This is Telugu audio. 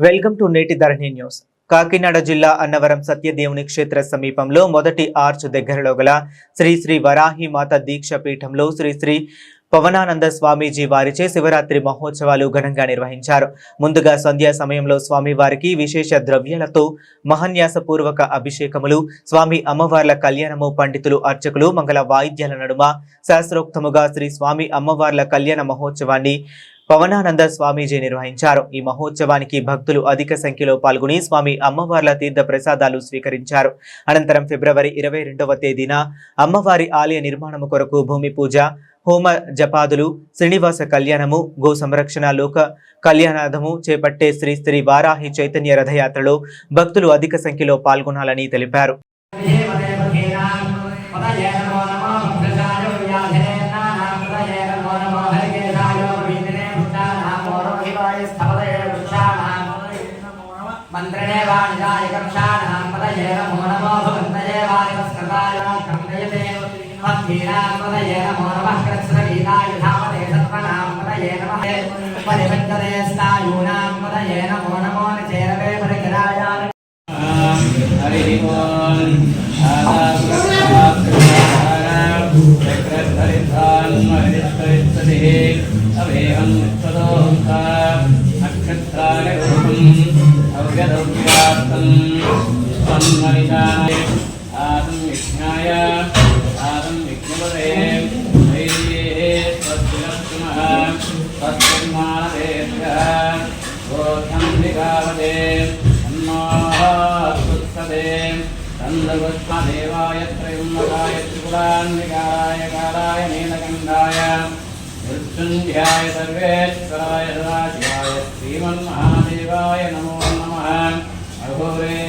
వెల్కమ్ టు నేటి ధరణి న్యూస్. కాకినాడ జిల్లా అన్నవరం సత్యదేవుని క్షేత్ర సమీపంలో మొదటి ఆర్చ్ దగ్గరలో గల శ్రీ శ్రీ వరాహి మాత దీక్ష పీఠంలో శ్రీ శ్రీ పవనానంద స్వామీజీ వారిచే శివరాత్రి మహోత్సవాలు ఘనంగా నిర్వహించారు. ముందుగా సంధ్యా సమయంలో స్వామివారికి విశేష ద్రవ్యాలతో మహన్యాసపూర్వక అభిషేకములు, స్వామి అమ్మవార్ల కళ్యాణము, పండితులు అర్చకులు మంగళ వాయిద్యాల నడుమ శాస్త్రోక్తముగా శ్రీ స్వామి అమ్మవార్ల కళ్యాణ మహోత్సవాన్ని పవనానంద స్వామీజీ నిర్వహించారు. ఈ మహోత్సవానికి భక్తులు అధిక సంఖ్యలో పాల్గొని స్వామి అమ్మవార్ల తీర్థ ప్రసాదాలు స్వీకరించారు. అనంతరం ఫిబ్రవరి 22వ తేదీన అమ్మవారి ఆలయ నిర్మాణము కొరకు భూమి పూజ, హోమ జపాదులు, శ్రీనివాస కళ్యాణము, గో సంరక్షణ, లోక కళ్యాణార్థము చేపట్టే శ్రీ శ్రీ వారాహి చైతన్య రథయాత్రలో భక్తులు అధిక సంఖ్యలో పాల్గొనాలని తెలిపారు. मंत्रणे वाणिजाय कक्षाणां पदये नमो नमः भवन्तये वारिवस्कृताय कम्पयते मद्धीनां पदये नमो नमः कृत्स्नगीताय धामते सत्त्वनां पदये नमः परिवृद्धते स्नायूनां पदये नमो नमो निचेरवे परिकराय हरिः ओम् अभेहं तदोऽन्ता नक्षत्राय अव्यदव्याप्तं स्पन्मनिशाय आदं विज्ञाय आदं विज्ञपदे वैर्ये स्वस्तिनः स्वस्तिर्मानदेभ्यः गोत्रं विगावदे अन्नोत्सदे तन्दपुष्पदेवाय त्रयम्बकाय त्रिपुरान्विकाराय कालाय नीलकण्ठाय मृत्युञ्जयाय सर्वेश्वराय सदाशिवाय श्रीमन्महादेवाय नमो नमः। अघोरे